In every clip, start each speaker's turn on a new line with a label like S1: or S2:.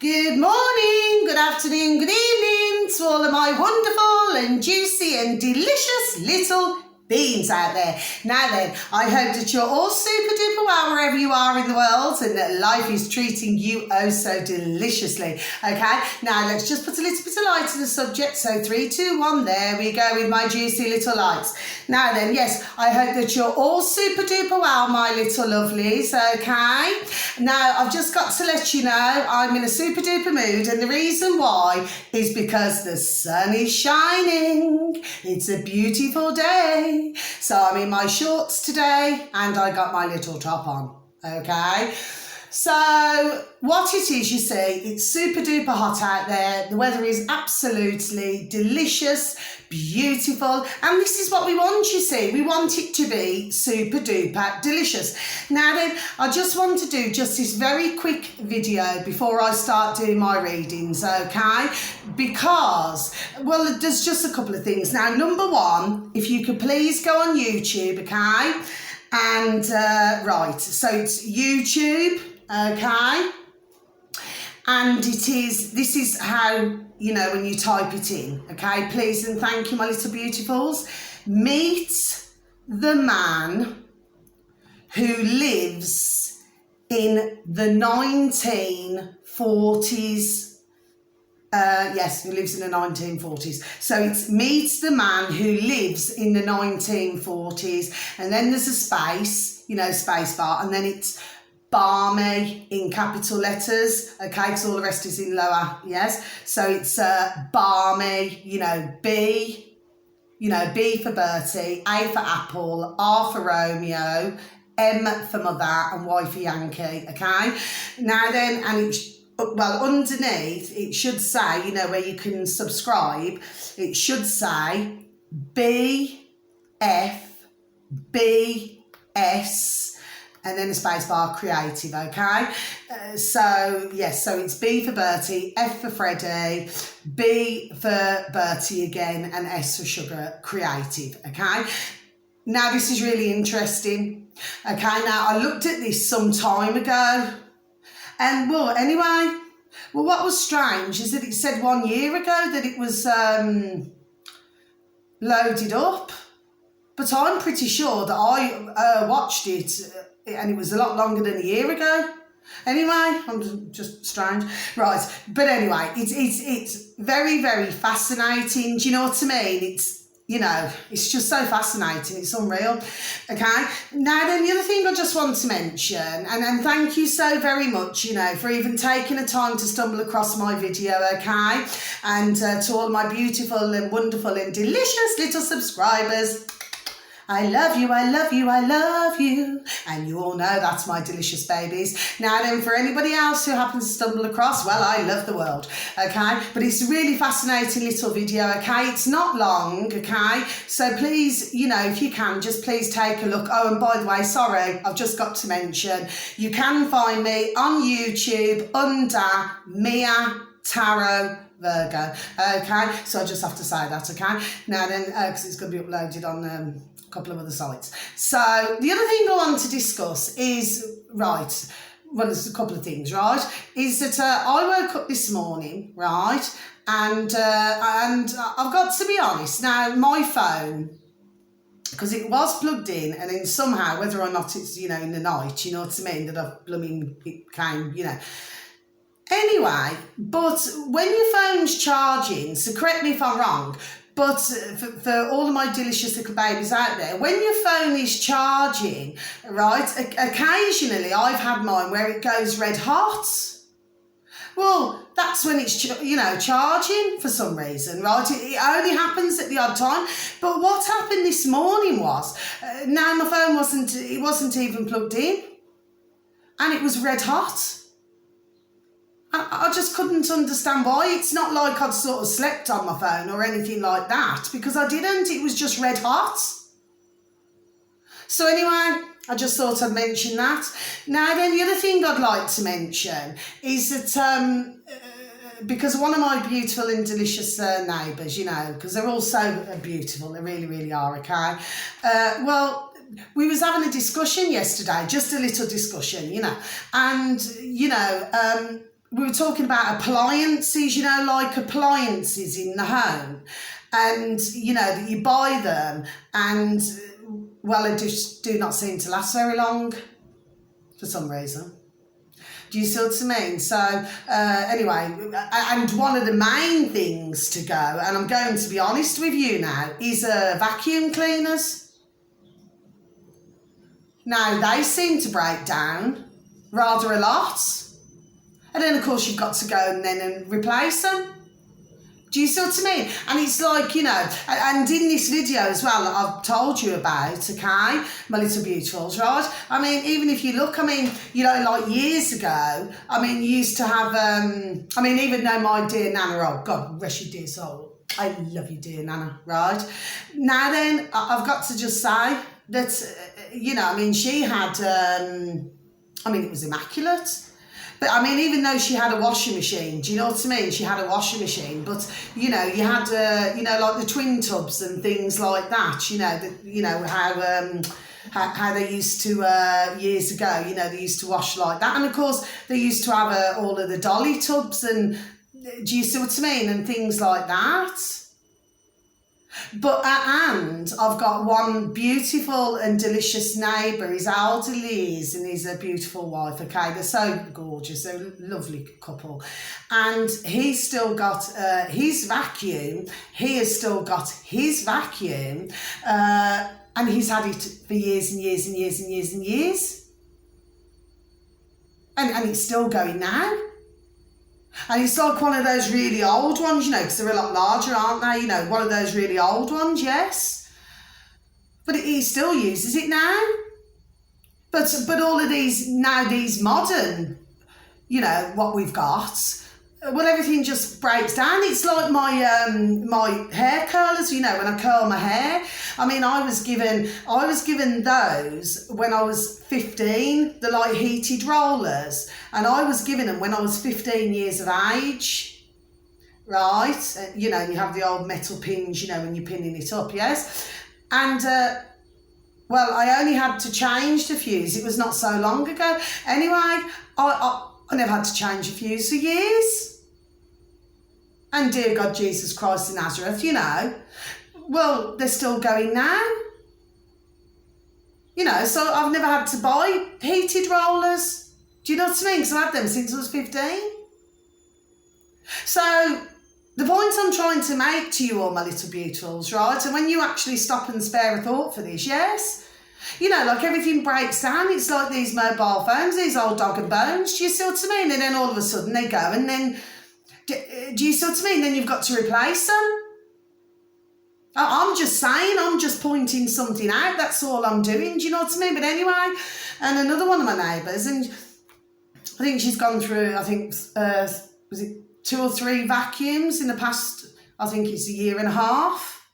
S1: Good morning, good afternoon, good evening to all of my wonderful and juicy and delicious little beans out there. Now then, I hope that you're all super duper well wherever you are in the world and that life is treating you oh so deliciously. Okay, now let's just put a little bit of light to the subject. So 3, 2, 1, there we go with my juicy little lights. Now then, yes, I hope that you're all super duper well, my little lovelies, okay? Now, I've just got to let you know I'm in a super duper mood, and the reason why is because the sun is shining. It's a beautiful day. So I'm in my shorts today and I got my little top on, okay? So what it is, you see, it's super duper hot out there. The weather is absolutely delicious, beautiful, and this is what we want, you see. We want it to be super duper delicious. Now then, I just want to do just this very quick video before I start doing my readings, okay? Because, well, there's just a couple of things. Now, number one, if you could please go on YouTube, okay? And, right, so it's YouTube, okay? And this is how, you know, when you type it in, okay? Please and thank you, my little beautifuls. Meet the man who lives in the 1940s. Yes, who lives in the 1940s. So it's meets the man who lives in the 1940s. And then there's a space, you know, space bar, and then it's Barmy in capital letters, okay, because all the rest is in lower, yes. So it's Barmy, you know, B for Bertie, A for Apple, R for Romeo, M for Mother, and Y for Yankee, okay. Now then, and it's, well, underneath it should say, you know, where you can subscribe, it should say BFBS and then a space bar creative, okay? So, yes, so it's B for Bertie, F for Freddie, B for Bertie again, and S for sugar, creative, okay? Now, this is really interesting, okay? Now, I looked at this some time ago, and, well, anyway, well, what was strange is that it said 1 year ago that it was loaded up, but I'm pretty sure that I watched it and it was a lot longer than a year ago. Anyway, I'm just strange. Right, but anyway, it's very, very fascinating. Do you know what I mean? It's, you know, it's just so fascinating. It's unreal. Okay. Now then, the other thing I just want to mention, and thank you so very much, you know, for even taking the time to stumble across my video, okay? And to all my beautiful and wonderful and delicious little subscribers, I love you, I love you, I love you. And you all know that's my delicious babies. Now then, for anybody else who happens to stumble across, well, I love the world, okay? But it's a really fascinating little video, okay? It's not long, okay? So please, you know, if you can, just please take a look. Oh, and by the way, sorry, I've just got to mention, you can find me on YouTube under Mia Tarot Virgo, okay? So I just have to say that, okay? Now then, because it's going to be uploaded on couple of other sites. So the other thing I want to discuss is, right, well, there's a couple of things, right, is that I woke up this morning, right, and I've got to be honest, now my phone, because it was plugged in, and then somehow, whether or not it's, you know, in the night, you know what I mean, that I've blooming, it came, you know. Anyway, but when your phone's charging, so correct me if I'm wrong, but for all of my delicious little babies out there, when your phone is charging, right, occasionally I've had mine where it goes red hot. Well, that's when it's, you know, charging for some reason, right? It only happens at the odd time. But what happened this morning was, now my phone wasn't even plugged in, and it was red hot. I just couldn't understand why. It's not like I'd sort of slept on my phone or anything like that, because I didn't. It was just red hot. So anyway, I just thought I'd mention that. Now then, the other thing I'd like to mention is that because one of my beautiful and delicious neighbours, you know, because they're all so beautiful, they really, really are, okay? Well, we was having a discussion yesterday, just a little discussion, you know, and, you know, we were talking about appliances, like appliances in the home, and, that you buy them and, well, they just do not seem to last very long for some reason. Do you see what I mean? So, anyway, and one of the main things to go, and I'm going to be honest with you now, is vacuum cleaners. Now, they seem to break down rather a lot. And then, of course, you've got to go and replace them. Do you see what I mean? And it's like, and in this video as well that I've told you about, okay, my little beautifuls, right? I mean, even if you look, like years ago, you used to have, even though my dear Nana, oh God, rest your dear soul, I love you, dear Nana, right? Now then, I've got to just say that, she had, it was immaculate. But even though she had a washing machine, do you know what I mean? She had a washing machine, but you had, like the twin tubs and things like that. How they used to years ago. They used to wash like that, and of course they used to have all of the dolly tubs, and do you see what I mean? And things like that. But and I've got one beautiful and delicious neighbour. He's elderly, and he's a beautiful wife. Okay, they're so gorgeous. They're a lovely couple, and he's still got his vacuum. He has still got his vacuum, and he's had it for years and years and years and years and years, and it's still going now. And it's like one of those really old ones, because they're a lot larger, aren't they? One of those really old ones, yes. But he still uses it now. But all of these modern, what we've got, well, everything just breaks down. It's like my hair curlers, when I curl my hair. I was given those when I was 15, the like heated rollers, and I was given them when I was 15 years of age, right? You have the old metal pins, when you're pinning it up, yes? And, well, I only had to change the fuse. It was not so long ago. Anyway, I never had to change a fuse for years. And dear God, Jesus Christ of Nazareth, well, they're still going now. So I've never had to buy heated rollers. Do you know what I mean? Because I've had them since I was 15. So the point I'm trying to make to you all, my little beautifuls, right? And when you actually stop and spare a thought for this, yes? Like everything breaks down. It's like these mobile phones, these old dog and bones. Do you see what I mean? And then all of a sudden they go, and then, do you see what I mean? Then you've got to replace them. I'm just saying, I'm just pointing something out. That's all I'm doing. Do you know what I mean? But anyway, and another one of my neighbours, and I think she's gone through, was it 2 or 3 vacuums in the past, I think it's a year and a half.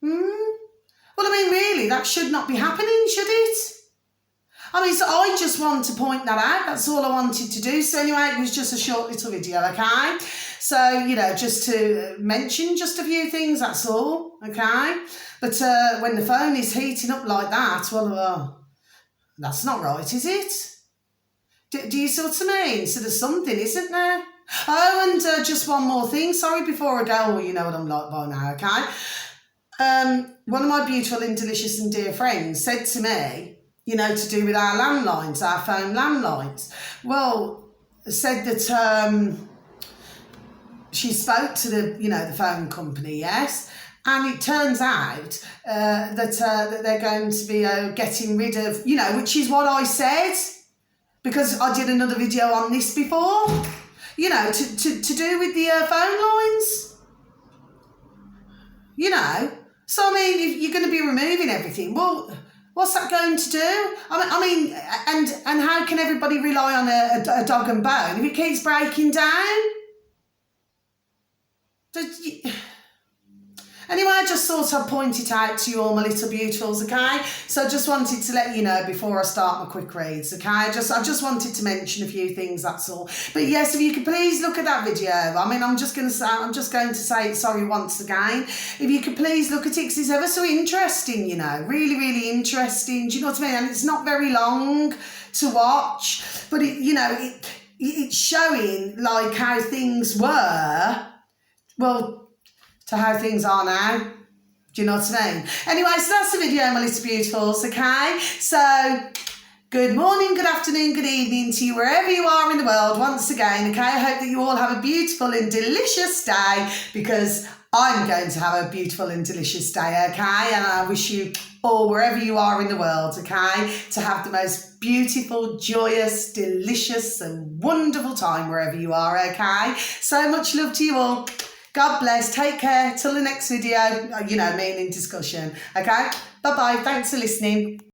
S1: Well, really, that should not be happening, should it? So I just want to point that out. That's all I wanted to do. So anyway, it was just a short little video, okay? So, just to mention just a few things, that's all, okay? But when the phone is heating up like that, well, that's not right, is it? Do you see what I mean? So there's something, isn't there? Oh, and just one more thing. Sorry, before I go, well, you know what I'm like by now, okay? One of my beautiful and delicious and dear friends said to me, to do with our landlines, our phone landlines. Well, said that she spoke to the phone company, yes, and it turns out that they're going to be getting rid of, which is what I said, because I did another video on this before, to do with the phone lines, So, if you're going to be removing everything, well, what's that going to do? And how can everybody rely on a dog and bone if it keeps breaking down? Anyway, I just thought I'd point it out to you all, my little beautifuls, okay? So I just wanted to let you know before I start my quick reads, okay? I just wanted to mention a few things, that's all. But yes, if you could please look at that video. I'm just going to say it, sorry, once again. If you could please look at it, because it's ever so interesting, really, really interesting. Do you know what I mean? And it's not very long to watch, but it's showing like how things were, well, to how things are now. Do you know what I mean? Anyway, so that's the video, my little beautifuls, okay? So, good morning, good afternoon, good evening to you, wherever you are in the world, once again, okay? I hope that you all have a beautiful and delicious day, because I'm going to have a beautiful and delicious day, okay? And I wish you all, wherever you are in the world, okay, to have the most beautiful, joyous, delicious and wonderful time wherever you are, okay? So much love to you all. God bless. Take care. Till the next video, you know, meaning discussion, okay? Bye-bye. Thanks for listening.